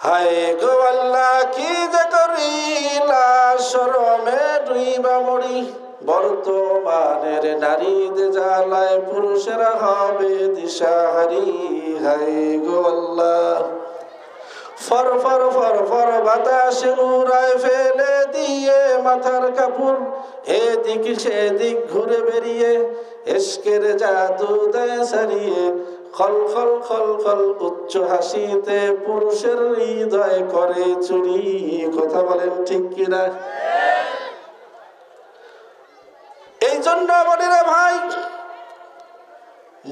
হায় গো আল্লাহ কি যে করিলা শরমে ডুইবা মরি বর্তমানের নারীদের জ্বালায় পুরুষেরা হবে দিশাহারি হায় গো আল্লাহ ফর ফর ফর ফর বাতাসে উড়ায় ফেলে দিয়ে মাথার কাপড় এদিক সেদিক ঘুরে বেরিয়ে এশকের জাদু দেয় সারিয়ে খল খল খল খল উচ্চ হাসিতে পুরুষের হৃদয় করে চুরি কথা বলেন ঠিক কিনা এই জন্য বলি রে ভাই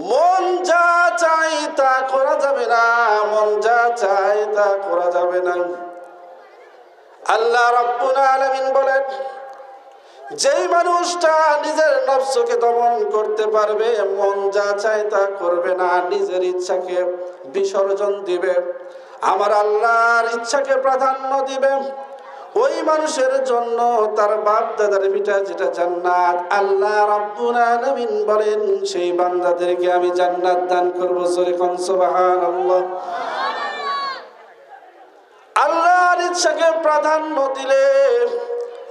মন যা চাই তা করা যাবে না মন যা চাই তা করা যাবে না আল্লাহ রাব্বুল আলামিন বলেন যেই মানুষটা নিজের নফসকে দমন করতে পারবে মন যা চায় তা করবে না নিজের ইচ্ছাকে বিসর্জন দিবে আমার আল্লাহর ইচ্ছাকে প্রাধান্য দিবে ওই মানুষের জন্য তার বাপ দাদার ভিটা যেটা জান্নাত আল্লাহ রাব্বুল আলামিন বলেন সেই বান্দাদেরকে আমি জান্নাত দান করব জোরে কোন সুবহানাল্লাহ আল্লাহর ইচ্ছাকে প্রাধান্য দিলে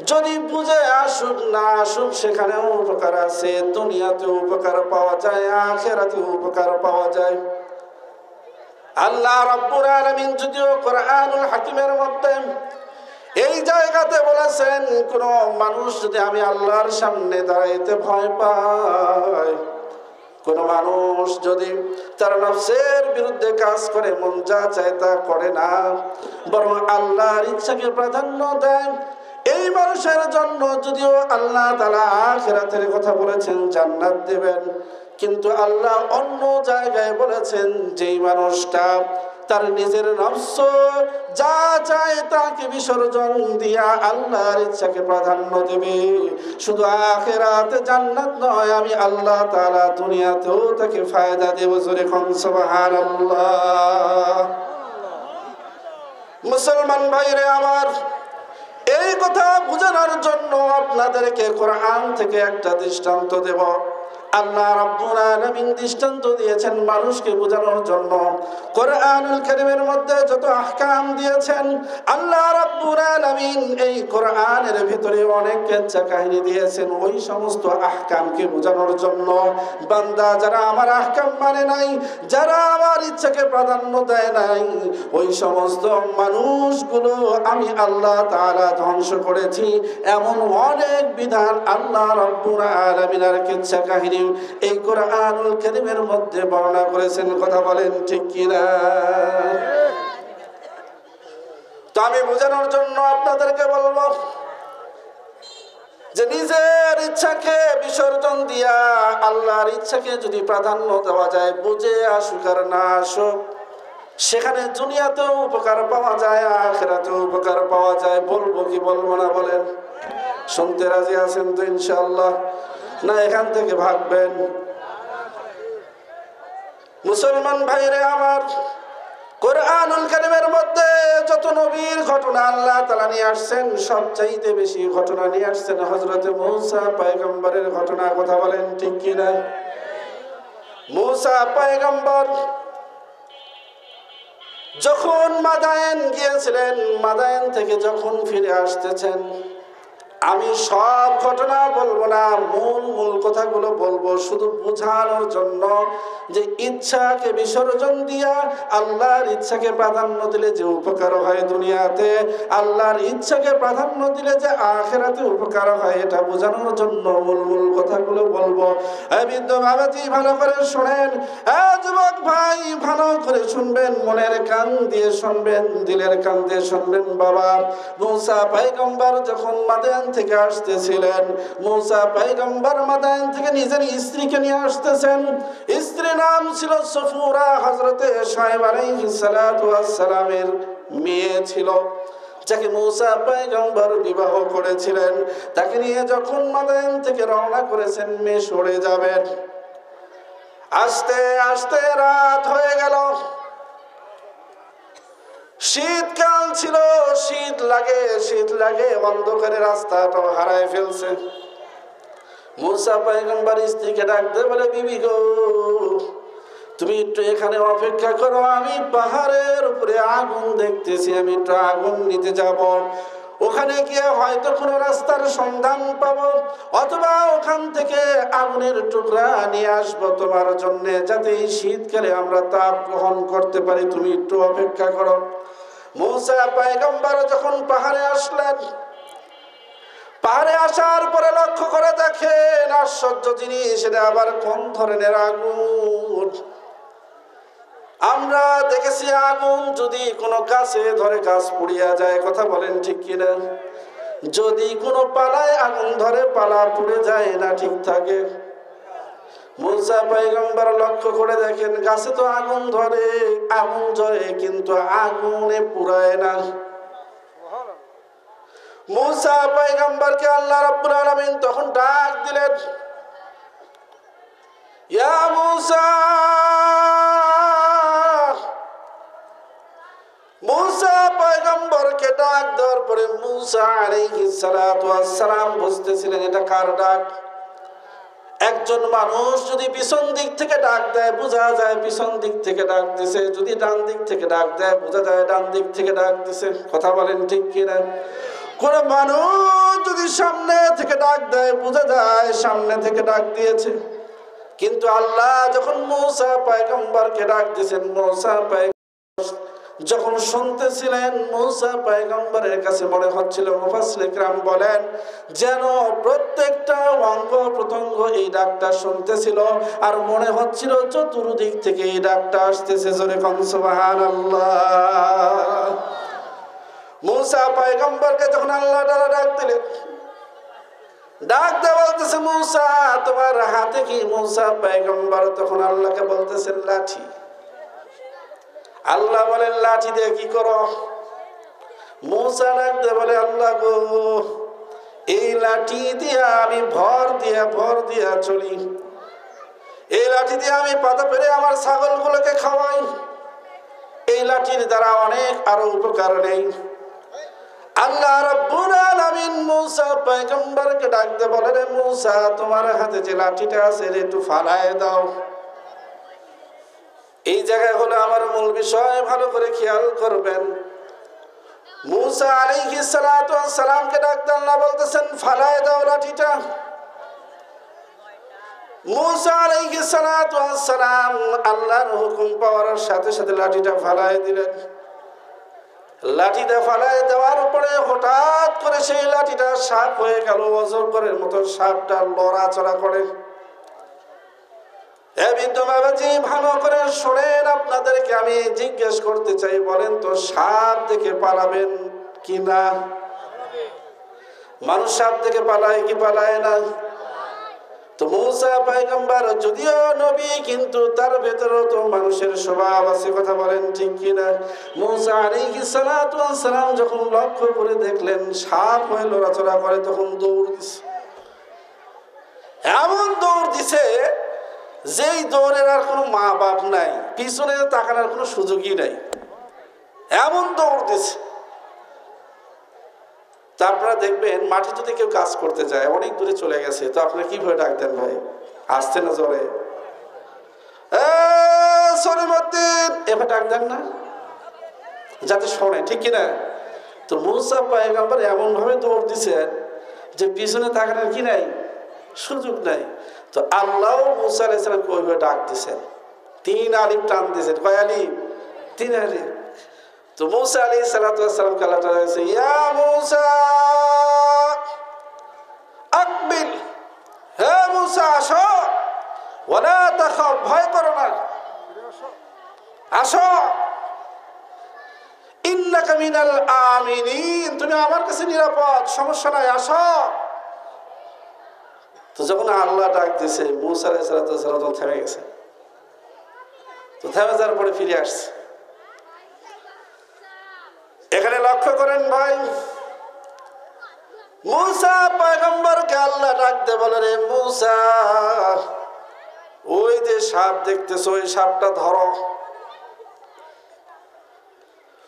যদি বুঝে আসুক না আসুক সেখানেও উপকার আছে দুনিয়াতে উপকার পাওয়া যায় আখিরাতে উপকার পাওয়া যায় আল্লাহ রাব্বুল আলামিন যদিও কোরআনুল হাকিমের মধ্যে এই জায়গাতে বলেছেন কোন মানুষ যদি আমি আল্লাহর সামনে দাঁড়াইতে ভয় পায় কোন মানুষ যদি তার নফসের বিরুদ্ধে কাজ করে মন যা চায় তা করে না বরং আল্লাহর ইচ্ছাকে প্রাধান্য দেয় এই মানুষের জন্য যদিও আল্লাহ তাআলা আখিরাতের কথা বলেছেন জান্নাত দেবেন কিন্তু আল্লাহ অন্য জায়গায় বলেছেন যেই মানুষটা তার নিজের নফস যা চায় তাকে বিসর্জন দিয়া আল্লাহর ইচ্ছাকে প্রাধান্য দেবে শুধু আখিরাতে জান্নাত নয় আমি আল্লাহ তাআলা দুনিয়াতেও তাকে ফায়দা দেব জোরে কোন সুবহানাল্লাহ মুসলমান ভাইরে আমার এই কথা বোঝানোর জন্য আপনাদেরকে কোরআন থেকে একটা দৃষ্টান্ত দেব আল্লাহ রাব্বুল আলামিন দৃষ্টান্ত দিয়েছেন মানুষকে বোঝানোর জন্য কোরআনুল কারীমের মধ্যে যত আহকাম দিয়েছেন আল্লাহ রাব্বুল আলামিন এই কোরআনের ভিতরে অনেক কিচ্ছা কাহিনী দিয়েছেন ওই সমস্ত আহকামকে বোঝানোর জন্য বান্দা যারা আমার আহকাম মানে নাই যারা আমার ইচ্ছাকে প্রাধান্য দেয় নাই ওই সমস্ত মানুষগুলো আমি আল্লাহ তাআলা ধ্বংস করেছি এমন অনেক বিধান আল্লাহ রাব্বুল আলামিনের কিচ্ছা কাহিনী এই কোরআনুল কারীমের মধ্যে বর্ণনা করেছেন কথা বলেন ঠিক কিনা তো আমি বোঝানোর জন্য আপনাদেরকে বলবো যে নিজের ইচ্ছাকে বিসর্জন দিয়া আল্লাহর ইচ্ছাকে যদি প্রাধান্য দেওয়া যায় বুঝে আসুক আর না আসুক সেখানে দুনিয়াতেও উপকার পাওয়া যায় আখিরাতেও উপকার পাওয়া যায় বলবো কি বলবো না বলেন শুনতে রাজি আছেন তো ইনশাআল্লাহ না এখান থেকে ভাগবেন মুসলমান ভাইরে আমার কোরআনুল কারীমের মধ্যে যত নবীর ঘটনা আল্লাহ তাআলা নিয়ে আসছেন সবচাইতে বেশি ঘটনা নিয়ে আসছেন হযরত মূসা পয়গম্বরের ঘটনা কথা বলেন ঠিক কি না মূসা পয়গম্বর যখন মাদায়েন গিয়েছিলেন মাদায়েন থেকে যখন ফিরে আসতেছেন আমি সব ঘটনা বলবো না মূল মূল কথাগুলো বলবো শুধু বোঝানোর জন্য যে ইচ্ছাকে বিসর্জন দিয়া আল্লাহর ইচ্ছাকে প্রাধান্য দিলে যে উপকার হয় দুনিয়াতে আল্লাহর ইচ্ছাকে প্রাধান্য দিলে যে আখিরাতে উপকার হয় এটা বোঝানোর জন্য মূল মূল কথাগুলো বলবো বৃদ্ধ বাবাজি ভালো করে শুনেন যুবক ভাই ভালো করে শুনবেন মনের কান দিয়ে শুনবেন দিলের কান দিয়ে শুনবেন বাবা মূসা পয়গম্বর যখন মাদায়েন থেকে আসতেছিলেন মূসা পয়গম্বর মাদায়েন থেকে নিজের স্ত্রীকে নিয়ে আসতেছেন স্ত্রীর নাম ছিল সফুরা হযরতে শুআয়ব আলাইহিস সালাতু ওয়াস সালামের মেয়ে ছিল যাকে মূসা পয়গম্বর বিবাহ করেছিলেন তাকে নিয়ে যখন মাদায়েন থেকে রওনা করেছেন মিশরে যাবেন আস্তে আস্তে রাত হয়ে গেল শীতকাল ছিল শীত লাগে অন্ধকারে রাস্তাটা হারায় ফেলছে মূসা পয়গম্বর স্ত্রীকে ডাকতে বলে বিবি গো তুমি একটু এখানে অপেক্ষা করো আমি পাহাড়ের উপরে আগুন দেখতেছি, আমি একটু আগুন নিতে যাব। ওখানে গিয়ে হয়তো কোনো রাস্তার সন্ধান পাবো, অথবা ওখান থেকে আগুনের টুকরা নিয়ে আসবো তোমার জন্য, যাতে এই শীতকালে আমরা তাপ গ্রহণ করতে পারি। তুমি একটু অপেক্ষা করো। মূসা পয়গম্বর যখন পাহাড়ে আসলেন, পাহাড়ে আসার পরে লক্ষ্য করে দেখেন আশ্চর্য জিনিস, সেটা আবার কোন ধরনের আগুন। আমরা দেখেছি আগুন যদি কোনো গাছে ধরে গাছ পুড়িয়া যায়, কথা বলেন ঠিক কিনা? যদি কোনো পালায় আগুন ধরে পালা পুড়ে যায় না, ঠিক থাকে? মূসা পয়গম্বর লক্ষ্য করে দেখেন গাছে তো আগুন ধরে, আগুন জ্বলে, কিন্তু আগুনে পুড়ায় না। মূসা পয়গম্বরকে আল্লাহ রাব্বুল আলামিন তখন ডাক দিলেন, ইয়া মূসা। মূসা পয়গম্বরকে ডাক দেওয়ার পরে মূসা আলাইহিস সালাতু ওয়াস সালাম বুঝতেছিলেন এটা কার ডাক। একজন মানুষ যদি পিছন দিক থেকে ডাক দেয় বোঝা যায় পিছন দিক থেকে ডাক দিছে, যদি ডান দিক থেকে ডাক দেয় বোঝা যায় ডান দিক থেকে ডাক দিছে। কথা বলেন ঠিক কিনা? কোন মানুষ যদি সামনে থেকে ডাক দেয় বোঝা যায় সামনে থেকে ডাক দিয়েছে। কিন্তু আল্লাহ যখন মূসা পয়গম্বরকে ডাক দিয়েছেন, মূসা যখন শুনতেছিলেন, মূসা পয়গম্বরের কাছে মনে হচ্ছিল, মুফাসসির কিরাম বলেন, যেন প্রত্যেকটা অঙ্গ প্রত্যঙ্গ এই ডাকটা শুনতেছিল, আর মনে হচ্ছিল চতুর্দিক থেকে এই ডাকটা আসতেছে। জোরে কোন সুবহানাল্লাহ। মূসা পয়গম্বরকে যখন আল্লাহ তাআলা ডাক দিলেন, ডাক দিয়ে বলতেছে, মূসা তোমার হাতে কি? মূসা পয়গম্বর তখন আল্লাহকে বলতেছেন, লাঠি। আল্লাহ বলেন, লাঠি দিয়ে কি করো? মূসা ডাক দিয়ে বলে, আল্লাহ গো, এই লাঠি দিয়ে আমি ভর দিয়া চলি, এই লাঠি দিয়ে আমি পাতা পেরে আমার ছাগলগুলোকে খাওয়াই, এই লাঠির দ্বারা অনেক আরো উপকার নেই। আল্লাহ রাব্বুল আলামিন মূসা পয়গম্বরকে ডাক দিয়ে বলে, রে মূসা তোমার হাতে যে লাঠিটা আছে একটু ফালায় দাও। এই জায়গায় হলো আমার মূল বিষয়, ভালো করে খেয়াল করবেন। মূসা আলাইহিস সালাতু ওয়াস সালামকে ডাক দিয়ে আল্লাহ বলতেছেন, ফালায় দাও লাঠিটা। মূসা আলাইহিস সালাতু ওয়াস সালাম আল্লাহর হুকুম পাওয়ার সাথে সাথে লাঠিটা ফালায় দিলেন। লাঠিটা ফালায় দেওয়ার পরে হঠাৎ করে সেই লাঠিটা সাপ হয়ে গেল, অজগরের মতো সাপটা লড়াচড়া করে। ভালো করে শোনেন, আপনাদেরকে আমি জিজ্ঞেস করতে চাই, বলেন তো সাপ দেখে পালাবেন কি না? মানুষ সাপ দেখে পালায় কি পালায় না? তো মূসা পয়গম্বর যদিও নবী, কিন্তু তার ভেতরেও তো মানুষের স্বভাব আছে। কথা বলেন ঠিক কিনা? মূসা আলাইহিস সালাতু ওয়াস সালাম যখন লক্ষ্য করে দেখলেন সাপ হয়ে লড়াচড়া করে, তখন দৌড় দিছে। এমন দৌড় দিছে যেই দৌড়ের আর কোনো মা বাপ নাই, পিছনে তাকানোর কোনো সুযোগই নাই, এমন দৌড় দিছে। তারপরে দেখবেন মাঠে যদি কেউ কাজ করতে যায়, অনেক দূরে চলে গেছে, তো আপনি কিভাবে ডাক দেন? ভাই আসছে না জোরে, সলিমউদ্দিন, এভাবে ডাক দেন না, যাতে শোনে, ঠিক কিনা? তো মূসা পয়গম্বর এমন ভাবে দৌড় দিছেন যে পিছনে তাকানোর কি নাই, সুযোগ নাই। তো আল্লাহ মূসা আলাইহিস সালামকে ওইভাবে ডাক দিছেন, 3 আলিফ টান দিয়েছেন। কয় আলিফ? 3 আলিফ। তো মূসা আলাইহিস সালাতু ওয়াস সালামকে আল্লাহ তাআলা বলেছে, ইয়া মূসা আকবিল, হে মূসা আসো, ওয়ালা তাখাফ, ভয় করো না, আসো, ইন্নাকা মিনাল আমিনিন, তুমি আমার কাছে নিরাপদ, সমস্যা নাই, আসো। তো যখন আল্লাহ ডাক দিয়েছে, মূসা আলাইহিস সালাতু ওয়াস সালাম থেমে গেছে। তো থেমে যাওয়ার পরে ফিরে আসছে। এখানে লক্ষ্য করেন ভাই, মূসা পয়গম্বরকে আল্লাহ ডাক দিয়ে বলে, রে মূসা, ওই যে সাপ দেখতেছো, ওই সাপটা ধরো।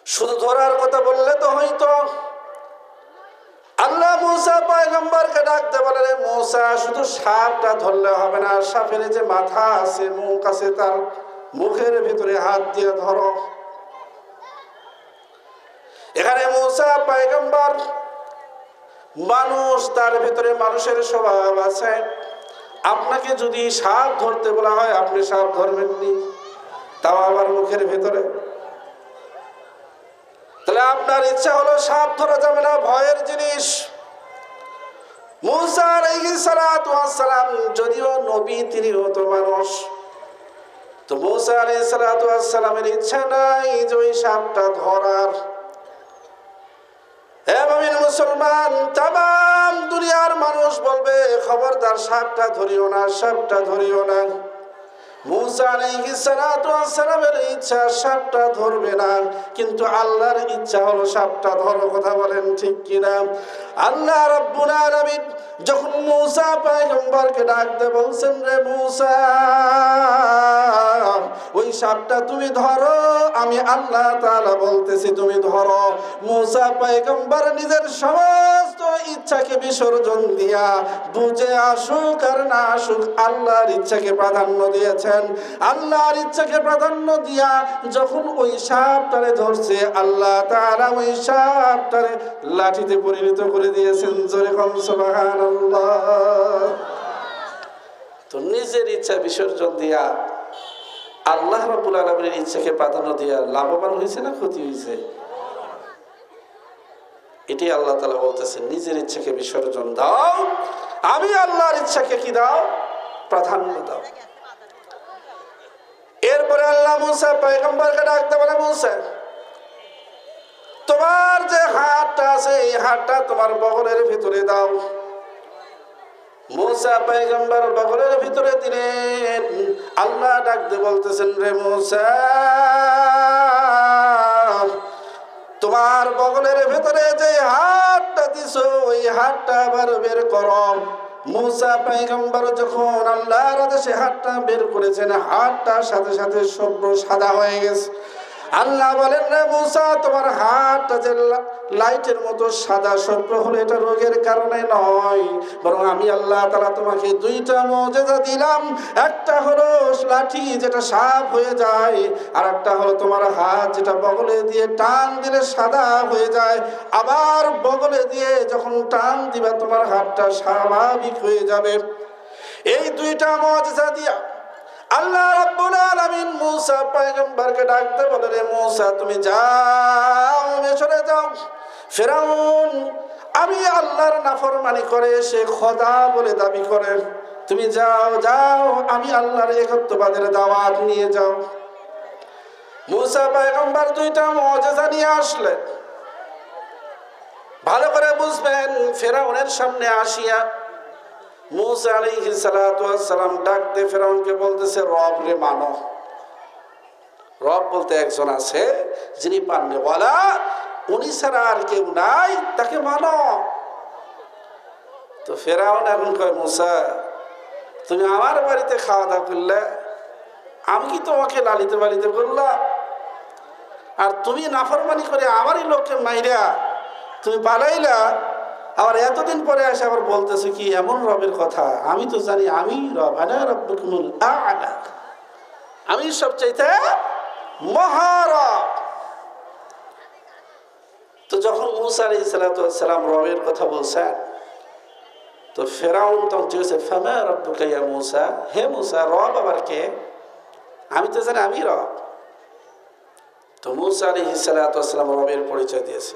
শুধু ধরার কথা বললে তো হয়তো। আল্লাহ মূসা পয়গম্বরকে ডাক দিয়ে বলে, রে মূসা, শুধু সাপটা ধরলে হবে না, সাপের যে মাথা আছে, মুখ আছে, তার মুখের ভিতরে হাত দিয়ে ধরো। এখানে মূসা পয়গম্বর, মানুষ, তার ভিতরে মানুষের স্বভাব আছে। আপনাকে যদি সাপ ধরতে বলা হয় আপনি সাপ ধরবেননি, তাও আবার মুখের ভিতরে। তাহলে আপনার ইচ্ছা হলো সাপ ধরা যাবে না, ভয়ের জিনিস। মূসা আলাইহিস সালাতু ওয়াস সালাম যদিও নবী, তিনিও তো মানুষ। তো মূসা আলাইহিস সালাতু ওয়াস সালামের ইচ্ছা নাই যে ওই সাপটা ধরার। মুমিন মুসলমান, তামাম দুনিয়ার মানুষ বলবে খবরদার সাপটা ধরিও না, সাপটা ধরিও না। মূসা আলাইহিস সালাতু ওয়াস সালামের ইচ্ছা সাপটা ধরবে না, কিন্তু আল্লাহর ইচ্ছা হলো সাপটা ধরো। কথা বলেন ঠিক কিনা? আল্লাহ রাব্বুল আলামিন যখন মূসা পয়গম্বরকে ডাকতে বলছেন, রে মূসা ওই সাপটা তুমি ধরো, আমি আল্লাহ তাআলা বলতেছি তুমি ধরো। মূসা পয়গম্বর নিজের সমস্ত ইচ্ছাকে বিসর্জন দিয়া, বুঝে আসুক আর না আসুক, আল্লাহর ইচ্ছাকে প্রাধান্য দিয়েছেন। আল্লাহর ইচ্ছাকে প্রাধান্য দিয়া যখন ওই সাপটারে ধরছে, আল্লাহ তাআলা ওই সাপটারে লাঠিতে পরিণত করে দিয়েছেন। জোরে কম সুবহানাল্লাহ। তো নিজের ইচ্ছা বিসর্জন দিয়া আল্লাহ রাব্বুল আলামিনের ইচ্ছাকে প্রাধান্য দিয়া লাভবান হয়েছে না ক্ষতি হয়েছে? এটি আল্লাহ তাআলা বলতেছেন, নিজের ইচ্ছাকে বিসর্জন দাও, আমি আল্লাহর ইচ্ছাকে কি দাও? প্রাধান্য দাও। এরপরে আল্লাহ মূসা পয়গম্বরকে ডাকতে বলে, মূসা তোমার যে হাতটা আছে এই হাতটা তোমার বগলের ভিতরে দাও। মূসা পয়গম্বর বগলের ভিতরে দিলেন। আল্লাহ ডাকতে বলতেছেন, রে মূসা তোমার বগলের ভিতরে যে হাতটা দিছো ওই হাতটা আবার বের করো। মূসা পয়গম্বর যখন আল্লাহর আদেশে হাতটা বের করেছেন, হাতটা সাথে সাথে শুভ্র সাদা হয়ে গেছে। আল্লাহ বলেন, রে মূসা তোমার হাতটা যে লাইটের মতো সাদা শুভ্র হলো, এটা রোগের কারণে নয়, বরং আমি আল্লাহ তাআলা তোমাকে দুইটা মুজিজা দিলাম। একটা হলো লাঠি যেটা সাপ হয়ে যায়, আর একটা হলো তোমার হাত যেটা বগলে দিয়ে টান দিলে সাদা হয়ে যায়। আবার বগলে দিয়ে যখন টান দিবা তোমার হাতটা স্বাভাবিক হয়ে যাবে। এই দুইটা মুজিজা দিয়া আল্লাহ রাব্বুল আলামিন মূসা পয়গম্বরকে ডাকতে বলে, রে মূসা তুমি যাও, মিশরে যাও। ফিরআউন আমি আল্লাহর নাফরমানি করে সে খোদা বলে দাবি করে, তুমি যাও যাও, আমি আল্লাহর একত্ববাদের দাওয়াত নিয়ে যাও। মূসা পয়গম্বর দুইটা মুজিজা নিয়ে আসলেন। ভালো করে বুঝবেন, ফিরআউনের সামনে আসিয়া মূসা আলাইহিস সালাতু ওয়াস সালাম ডাকতে ফিরআউনকে বলতেছে, রব রে মানো। রব বলতে একজন আছে যিনি পান্নেওয়ালা, উনি ছাড়া আর কেউ নাই, তাকে মানো। তো ফিরআউন এখন কয়, মূসা তুমি আমার বাড়িতে খাওয়া দাওয়া করলে, আমি কি তোমাকে লালিত পালিত করলাম? আর তুমি নাফরমানি করে আমারই লোককে মাইরা তুমি পালাইলা, আবার এতদিন পরে আসে আবার বলতেছে কি এমন রবের কথা? আমি তো জানি আমি রব, আনা রাব্বুকুমুল আ'লা, আমি সবচাইতে মহারব। তো যখন মূসা আলাইহিস সালাতু ওয়াস সালাম রবের কথা বলছেন, তো ফিরআউন তখন জিজ্ঞেস, ফামা রাব্বুকা ইয়া মূসা, হে মূসা রব আবার কে? আমি তো জানি আমি রব। তো মূসা আলাইহিস সালাতু ওয়াস সালাম রবের পরিচয় দিয়েছে।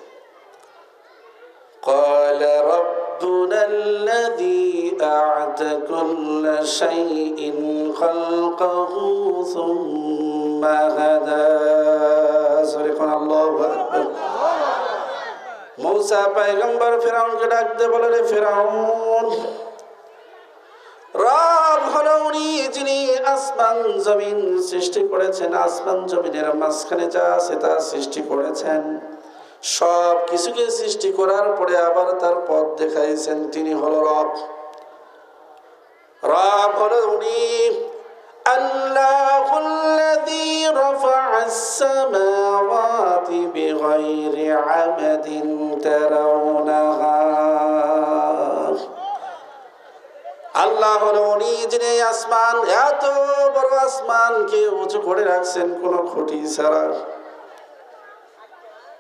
قال ربنا الذي أعطى كل شيء خلقه ثم هدى سبحان الله أكبر মূসা পয়গম্বর ফিরআউনকে ডাকতে বলে, রে ফিরআউন রব হলো উনি যিনি আসমান জমিন সৃষ্টি করেছেন, আসমান জমিনের মাঝখানে যা আছে তা সৃষ্টি করেছেন। সব কিছুকে সৃষ্টি করার পরে আবার তার পথ দেখাইছেন, তিনি হলো রব। রব হলো উনি আল্লাহুল্লাযী রাফা'আস সামাওয়াতি বিগাইরি আমাদিন তারাউনাহা। আল্লাহ হলো উনি যিনি আসমান, এত বড় আসমানকে উঁচু করে রাখছেন কোনো খুঁটি ছাড়া।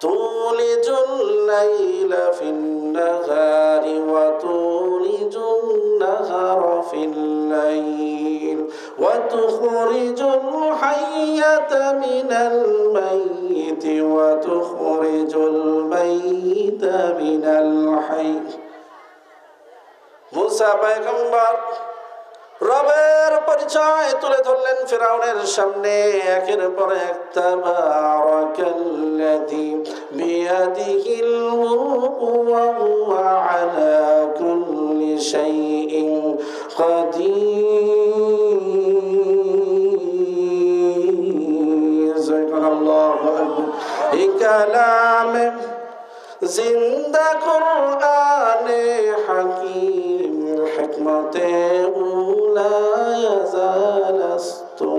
তুলিজুল লাইলা ফিন নাহারি ওয়া তুলিজুন নাহারা ফিল লাইল ওয়া তুখরিজুল হাইয়াতা মিনাল মাইয়িতি ওয়া তুখরিজুল মাইয়িতা মিনাল হাইয়্য। মুসা পয়গম্বর রবের পরিচয় তুলে ধরলেন ফিরাউনের সামনে একের পর এক। তাবারাকাল্লাযী বিয়াদিহিল মুলকু ওয়া হুয়া আলা কুল্লি শাইইন কাদির। সুবহানাল্লাহু আকবার। এই কালামে জিন্দা কুরআনে হাকীম হিকমতে উলা ইয়াজালাস্তু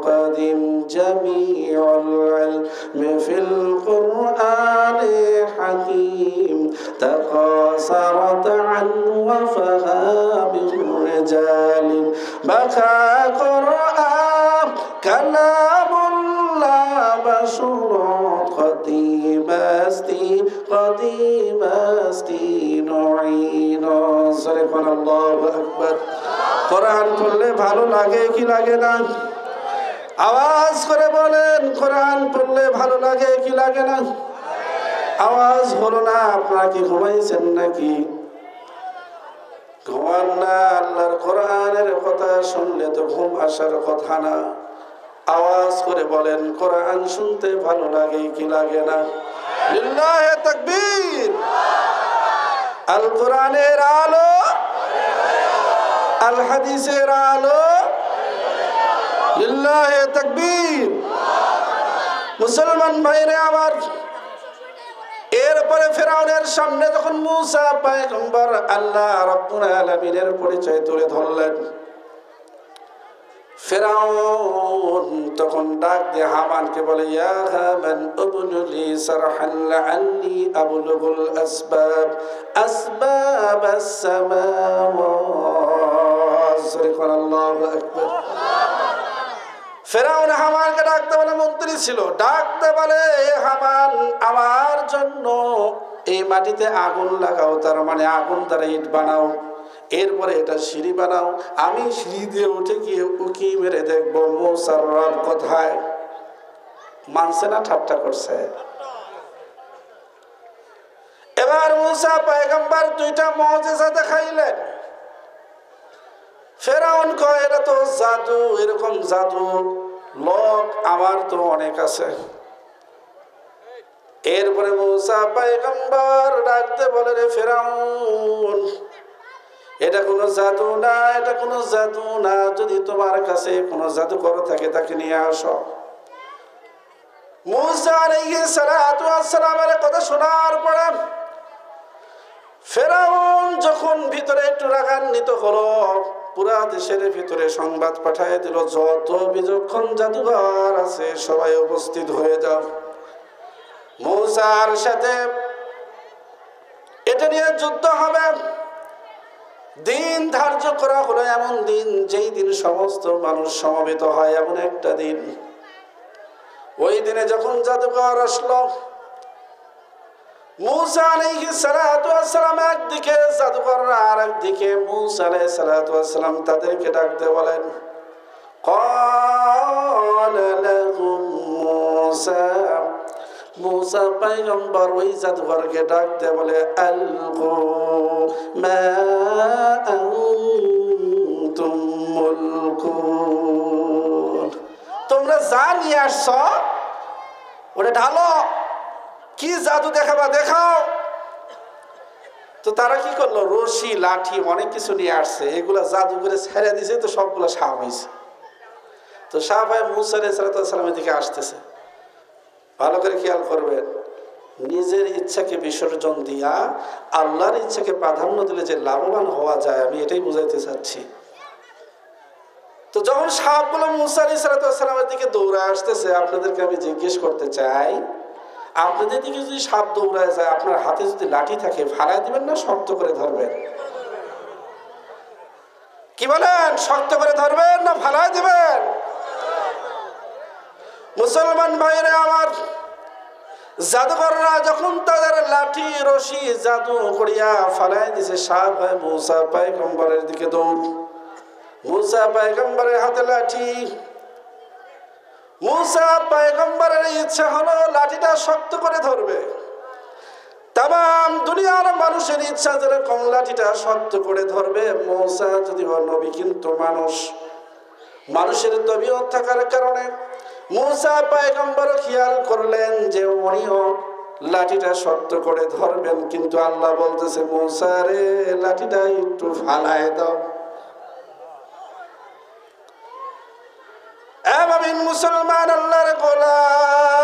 কাদিম জামিউল ইলমি ফিল কুরআনে হাকীম তাকাসারাত আন ওয়াফাহামির রিজালি বাকা কুরআন কালামুল্লাহ বাশুরুত قديماستي قديماستي نعين سبحان الله أكبر। কোরআন পড়লে ভালো লাগে কি লাগে না? আওয়াজ করে বলেন, কোরআন পড়লে ভালো লাগে কি লাগে না? আওয়াজ হলো না। আপনারা কি ঘুমাইছেন নাকি? ঘুমান না। আল্লাহর কোরআনের কথা শুনলে তো ঘুম আসার কথা না। আওয়াজ করে বলেন, কোরআন শুনতে ভালো লাগে কি লাগে না? লিল্লাহি তাকবীর। আল কোরআনের আলো, আল হাদিসের আলো, লিল্লাহি তাকবীর। মুসলমান ভাইরা আমার, এরপরে ফিরাউনের সামনে যখন মুসা পয়গম্বর আল্লাহ রাব্বুল আলামিনের পরিচয় তুলে ধরলেন, ফিরাউন তখন ডাক দিয়ে হামানকে বলে, ইয়া হামান উবনুলি সারহান লাআল্লি আবলুগুল আসবাব আসবাবাস সামাওয়াত। সুবহানাল্লাহু আকবার। ফিরাউন হামানকে ডাকতে বলে, মন্ত্রী ছিল, ডাকতে বলে, হামান আমার জন্য এই মাটিতে আগুন লাগাও, তার মানে আগুন দ্বারা ইট বানাও, এরপরে এটা সিঁড়ি বানাও, আমি সিঁড়ি দিয়ে উঠে গিয়ে উকি মেরে দেখবো মুসার রব কোথায়। মানছে না ঠাট্টা করছে? এবার মুসা পয়গম্বর দুইটা মুজিজা দেখাইলেন। ফিরাউন কয়, এটা তো জাদু, এরকম জাদু লোক আমার তো অনেক আছে। এরপরে মুসা পয়গম্বর ডাকতে বলে, রে ফিরাউন, এটা কোনো জাদু না, এটা কোনো জাদু না। যদি তোমার কাছে কোনো জাদুকর থাকে তাকে নিয়ে আসো। মুসা আলাইহিস সালাতু ওয়াস সালামের কথা শোনার পরে ফিরাউন যখন ভিতরে একটু রাগান্বিত হলো, পুরা দেশের ভিতরে সংবাদ পাঠিয়ে দিল, যত বিচক্ষণ জাদুঘর আছে সবাই উপস্থিত হয়ে যাও। মুসার সাথে এটা নিয়ে যুদ্ধ হবে। দিন ধার্য করা হলো, এমন দিন যেই দিন সমস্ত মানুষ সমবেত হয়, এমন একটা দিন। ওই দিনে যখন জাদুকর আসলো, মুসা আলাইহিস সালাতু ওয়াস সালাম একদিকে, জাদুকররা আরেকদিকে। মুসা আলাইহিস সালাতু ওয়াস সালাম তাদেরকে ডাকতে বলেন, ক্বালা লাহুম মুসা, মুসা পয়গম্বর ওই জাদুকরকে ডাকতে বলে, আলকু মা আনতুম মুলকুন, তোমরা যা নিয়ে আসছো ওটা ঢালো, কি জাদু দেখাবা দেখাও। তো তারা কি করলো, রশি লাঠি অনেক কিছু নিয়ে আসছে, এগুলা জাদু করে ছেড়ে দিছে, তো সবগুলো সাপ হয়েছে। তো সাপ হয় মুসা আলাইহিস সালামের দিকে আসতেছে। ভালো করে খেয়াল করবেন, নিজের ইচ্ছাকে বিসর্জন দিয়া আল্লাহর ইচ্ছাকে প্রাধান্য দিলে যে লাভবান হওয়া যায়, আমি এটাই বুঝাইতে চাচ্ছি। তো যখন সাপগুলো মুসা আলাইহিস সালামের দিকে দৌড়ে আসতেছে, আপনাদেরকে আমি জিজ্ঞেস করতে চাই, আপনাদের দিকে যদি সাপ দৌড়ায় যায়, আপনার হাতে যদি লাঠি থাকে ফালায় দিবেন না শক্ত করে ধরবেন? কি বলেন, শক্ত করে ধরবেন না ফালায় দিবেন? মুসলমান ভাইরা আমার, জাদুকররা যখন তাদের লাঠি রশি জাদু করিয়া ফালাই দিছে, সাপ হয় মুসা পয়গম্বরের দিকে দৌড়। মুসা পয়গম্বরের হাতে লাঠি। মুসা পয়গম্বরের ইচ্ছা হলো লাঠিটা শক্ত করে ধরবে। তাম দুনিয়ার মানুষের ইচ্ছা যেরকম লাঠিটা শক্ত করে ধরবে। মুসা যদি নবী কিন্তু মানুষের তবিয়ত থাকার কারণে মুসা পয়গম্বর খেয়াল করলেন যে উনিও লাঠিটা শক্ত করে ধরবেন, কিন্তু আল্লাহ বলতেছে মুসা রে লাঠিটা একটু ফালায় দাও। আমিন মুসলমান আল্লাহর গোলাম,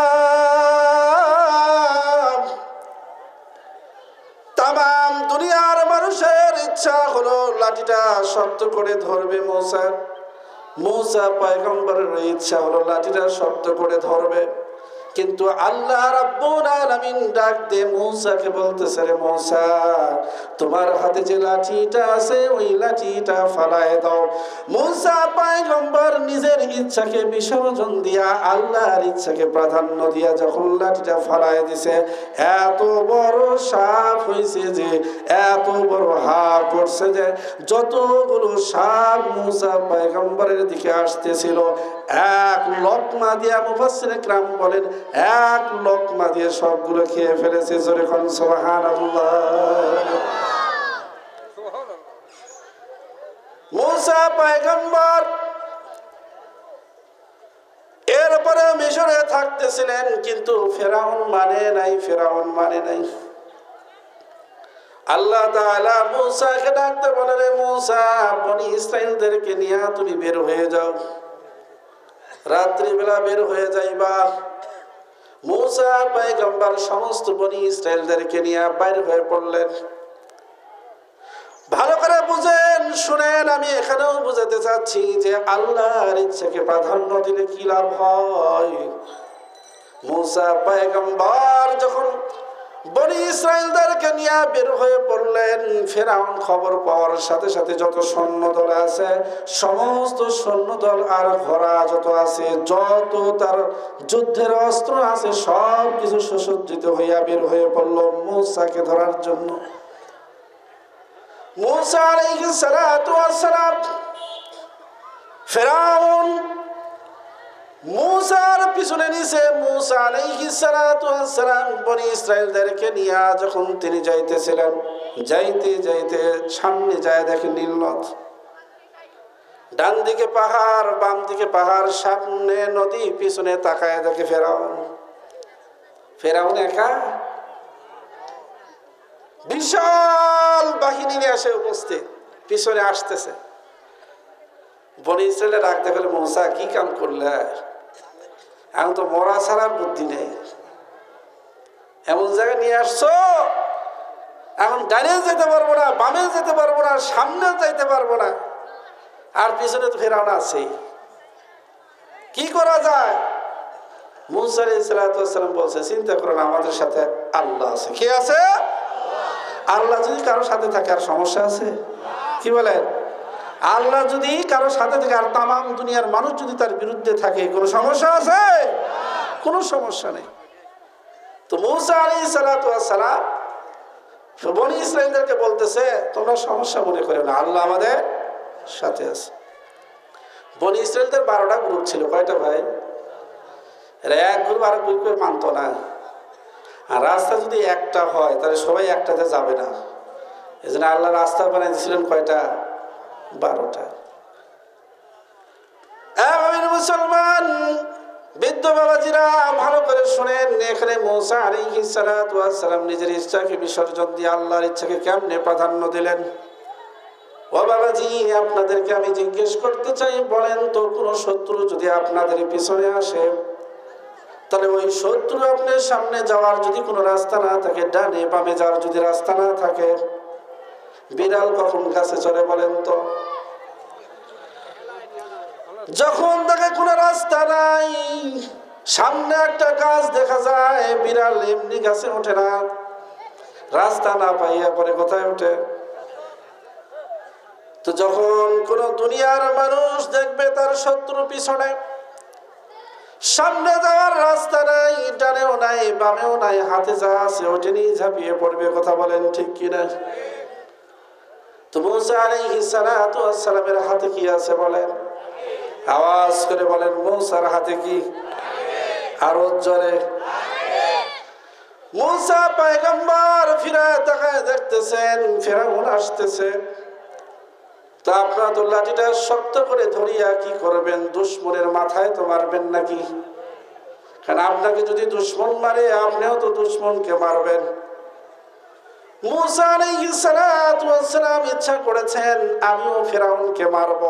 তাম দুনিয়ার মানুষের ইচ্ছা হলো লাঠিটা শক্ত করে ধরবে মুসা। মুসা পয়গম্বরের ইচ্ছা হলো লাঠিটা শক্ত করে ধরবে, কিন্তু আল্লাহ রাব্বুল আলামিন ডাক দিয়ে মুসাকে বলতেছে রে মুসা তোমার হাতে যে লাঠিটা আছে ওই লাঠিটা ফালায় দাও। মুসা পয়গম্বর নিজের ইচ্ছাকে বিসর্জন দিয়া আল্লাহর ইচ্ছাকে প্রাধান্য দিয়া যখন লাঠিটা ফালায় দিছে, এত বড় সাপ হয়েছে যে এত বড় হা করছে যে যতগুলো সাপ মুসা পয়গম্বরের দিকে আসতেছিল এক লোকমা দিয়া মুফাসসিরে কিরাম বলেন এক লোকমা দিয়ে সবগুলো খেয়ে ফেলেছে। জোরে কোন সুবহানাল্লাহ। মুসা পয়গম্বর এরপরে মিশরে থাকতেছিলেন, কিন্তু ফেরাউন মানে নাই। আল্লাহ তাআলা মুসাকে ডাকতে বলে রে মুসা বনি ইসরাইলদেরকে নিয়ে তুমি বের হয়ে যাও, রাত্রিবেলা বের হয়ে যাইবা। মুসা পয়গম্বর সমস্ত বনি ইসরাইলদেরকে নিয়ে বাইর হয়ে পড়লেন। ভালো করে বুঝেন শুনেন, আমি এখানেও বুঝাতে চাচ্ছি যে আল্লাহর ইচ্ছাকে প্রাধান্য দিলে কি লাভ হয়। মুসা পয়গম্বর যখন বনি ইসরাইলদেরকে নিয়ে বের হয়ে পড়লেন, ফেরাউন খবর পাওয়ার সাথে সাথে যত সৈন্যদল আছে সমস্ত সৈন্যদল আর ঘোড়া যত আছে যত তার যুদ্ধের অস্ত্র আছে সব কিছু সুসজ্জিত হইয়া বের হয়ে পড়লো মুসাকে ধরার জন্য। মুসা আলাইহিস সালাতু ওয়াস সালাম ফেরাউন মুসার পিছনে নিছে। মুসা আলাইহিস সালাতু ওয়াস সালাম বনি ইসরাইলদেরকে নিয়ে যখন তিনি যাইতেছিলেন, যাইতে যাইতে সামনে যায় দেখেন নীল নদ, ডান দিকে পাহাড় বাম দিকে পাহাড়, সামনে নদী, পিছনে তাকায় দেখে ফেরাউন একা, বিশাল বাহিনী নিয়ে আসে উপস্থিত, পিছনে আসতেছে। বনি ইসরাইলের রাখতে গেলে মুসা কি কাম করলে, এখন তো মরা ছাড়ার বুদ্ধি নেই, এমন জায়গায় নিয়ে আসছো এখন ডানে যেতে পারবো না, বামে যেতে পারবো না, সামনে যাইতে পারবো না, আর পিছনে তো ফেরাউন আছে, কি করা যায়? মুসা আলাইহিস সালাতু ওয়াস সালাম বলছে চিন্তা করো না, আমাদের সাথে আল্লাহ আছে। কে আছে? আল্লাহ যদি কারোর সাথে থাকে আর সমস্যা আছে? কি বলেন? আল্লাহ যদি কারোর সাথে থাকে আর তাম দুনিয়ার মানুষ যদি তার বিরুদ্ধে থাকে কোনো সমস্যা আছে? কোনো সমস্যা নেই। তো মুসা আলাইহিস সালাতু ওয়াস সালাম বনি ইসরাইলদেরকে বলতেছে তোমরা সমস্যা মনে করো না, আল্লাহ আমাদের সাথে আছে। বনি ইসরাইলদের 12টা গ্রুপ ছিল। কয়টা ভাই? এক গ্রুপ আর গ্রুপের মানত না, আর রাস্তা যদি একটা হয় তাহলে সবাই একটাতে যাবে না, এই জন্য আল্লাহ রাস্তা বানিয়ে দিয়েছিলেন কয়টা? 12টা। মুসলমান বৃদ্ধ বাবাজিরা ভালো করে শুনেন, এখানে মুসা আলাইহিস সালাতু ওয়াস সালাম নিজের ইচ্ছাকে বিসর্জন দিয়ে আল্লাহর ইচ্ছাকে কেমনে প্রাধান্য দিলেন। ও বাবাজি, আপনাদেরকে আমি জিজ্ঞেস করতে চাই, বলেন তো কোনো শত্রু যদি আপনাদের পিছনে আসে, তাহলে ওই শত্রু আপনার সামনে যাওয়ার যদি কোনো রাস্তা না থাকে, ডানে বামে যাওয়ার যদি রাস্তা না থাকে, বিড়াল কখন গাছে চড়ে বলেন তো? যখন দেখে কোনো রাস্তা নাই, সামনে একটা গাছ দেখা যায়, বিড়াল এমনি গাছে ওঠে না, রাস্তা না পাইয়া পরে কোথায় ওঠে? তো যখন কোন দুনিয়ার মানুষ দেখবে তার শত্রু পিছনে, সামনে যাওয়ার রাস্তা নাই, ডানেও নাই বামেও নাই, হাতে যা আছে ওটা নিয়ে ঝাঁপিয়ে পড়বে। কথা বলেন ঠিক কিনা? তো মুসা আলাইহিস সালাতু ওয়াস সালামের হাতে কি আছে বলেন? আওয়াজ করে বলেন, মুসার হাতে কি? আরো জোরে। মুসা পয়গম্বর ফিরে তাকায় দেখতেছেন ফিরআউন আসতেছে। তা আপনারা তো লাঠিটা শক্ত করে ধরিয়া কি করবেন? দুশমনের মাথায় তো মারবেন নাকি? কারণ আপনাকে যদি দুশমন মারে আপনিও তো দুশমনকে মারবেন। মুসা আলাইহিস সালাতু ওয়াস সালাম ইচ্ছা করেছেন আমিও ফিরআউনকে মারব।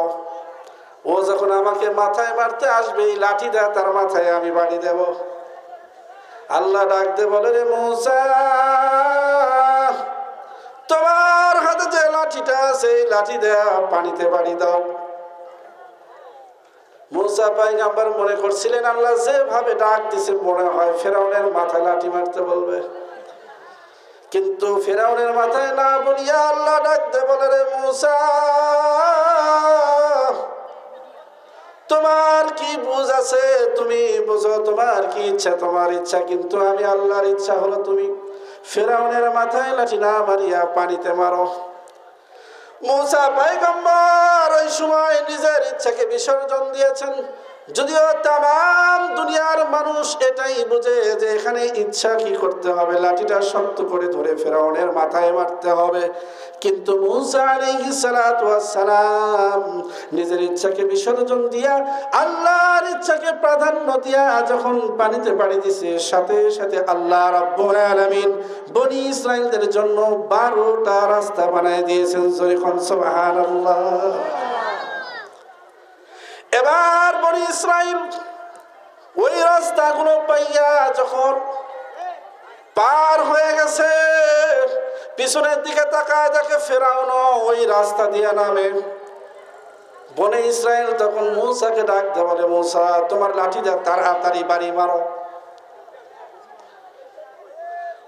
ও যখন আমাকে মাথায় মারতে আসবে এই লাঠি দিয়ে তার মাথায় আমি বাড়ি দেব। আল্লাহ ডাক দে বলে, রে মুসা, তোমার হাতে যে লাঠিটা আছে এই লাঠি দেয়া পানিতে বাড়ি দাও। মুসা পয়গম্বর মনে করছিলেন আল্লাহ যেভাবে ডাক দিছে মনে হয় ফিরআউনের মাথায় লাঠি মারতে বলবে, কিন্তু ফিরআউনের মাথায় না বলিয়া আল্লাহ ডাক দে বলে, রে মুসা, তোমার কি বুঝ আছে? তুমি বুঝো তোমার কি ইচ্ছা, তোমার ইচ্ছা, কিন্তু আমি আল্লাহর ইচ্ছা হলো তুমি ফিরআউনের মাথায় লাঠি না মারিয়া পানিতে মারো। মুসা পয়গম্বর ওই সময় নিজের ইচ্ছাকে বিসর্জন দিয়েছেন। যদিও তাম দুনিয়ার মানুষ এটাই বুঝে যে এখানে ইচ্ছা কি করতে হবে, লাঠিটা শক্ত করে ধরে ফিরআউনের মাথায় মারতে হবে, কিন্তু মুসা আলাইহিস সালাতু ওয়াস সালাম নিজের ইচ্ছাকে বিসর্জন দিয়া আল্লাহর ইচ্ছাকে প্রাধান্য দিয়া যখন পানিতে পাড়ি দিছে, সাথে সাথে আল্লাহ রাব্বুল আলামিন বনি ইসরাইলদের জন্য 12টা রাস্তা বানায় দিয়েছেন। সুবহানাল্লাহ। এবার বনি ইসরাইল ওই রাস্তাগুলো পাইয়া যখন পার হয়ে গেছে, পিছনের দিকে তাকায় দেখে ফিরআউন ওই রাস্তা দিয়ে নামে। বনি ইসরাইল তখন মুসাকে ডাক দেয়, বলে, মুসা, তোমার লাঠি দিয়ে তাড়াতাড়ি বাড়ি মারো।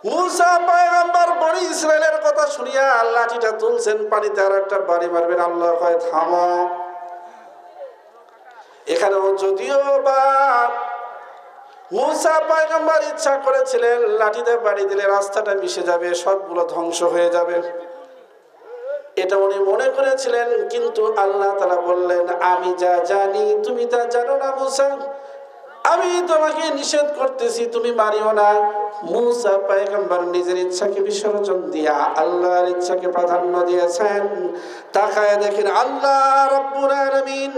মুসা পয়গম্বর বনি ইসরাইলের কথা শুনিয়া লাঠিটা তুলছেন, পানিতে আর একটা বাড়ি মারবেন। আল্লাহ কয়, থামো। এখানেও যদিও বা মুসা পয়গম্বর ইচ্ছা করেছিলেন লাঠিতে বাড়ি দিলে রাস্তাটা মিশে যাবে, সবগুলো ধ্বংস হয়ে যাবে, এটা উনি মনে করেছিলেন, কিন্তু আল্লাহ তাআলা বললেন, আমি যা জানি তুমি তা জানো না মুসা, আমি তোমাকে নিষেধ করতেছি তুমি মারিও না। মুসা পয়গম্বর নিজের ইচ্ছাকে বিসর্জন দিয়া আল্লাহর ইচ্ছাকে প্রাধান্য দিয়েছেন। তাকায় দেখেন আল্লাহ রাব্বুল আলামিন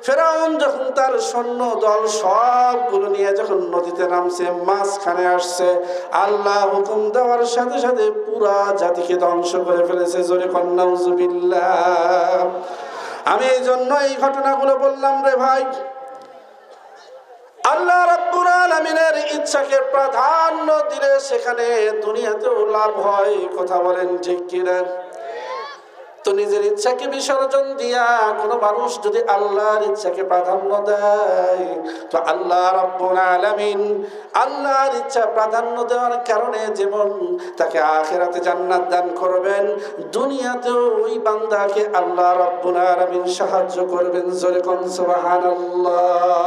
ফিরআউন যখন তার সৈন্য দল সবগুলো নিয়ে যখন নদীতে নামছে, মাঝখানে আসছে, আল্লাহ হুকুম দেওয়ার সাথে সাথে পুরা জাতিকে ধ্বংস করে ফেলেছে। জোরে কন নাউজুবিল্লাহ। আমি এই জন্য এই ঘটনাগুলো বললাম রে ভাই, আল্লাহ রাব্বুল আলামিনের ইচ্ছাকে প্রাধান্য দিলে সেখানে দুনিয়াতেও লাভ হয়। কথা বলেন ঠিক কিনা? তো নিজের ইচ্ছাকে বিসর্জন দিয়া কোনো মানুষ যদি আল্লাহর ইচ্ছাকে প্রাধান্য দেয়, তো আল্লাহ রাব্বুল আলামিন আল্লাহর ইচ্ছা প্রাধান্য দেওয়ার কারণে যেমন তাকে আখিরাতে জান্নাত দান করবেন, দুনিয়াতেও ওই বান্দাকে আল্লাহ রাব্বুল আলামিন সাহায্য করবেন। জোরে কোন সুবহানাল্লাহ।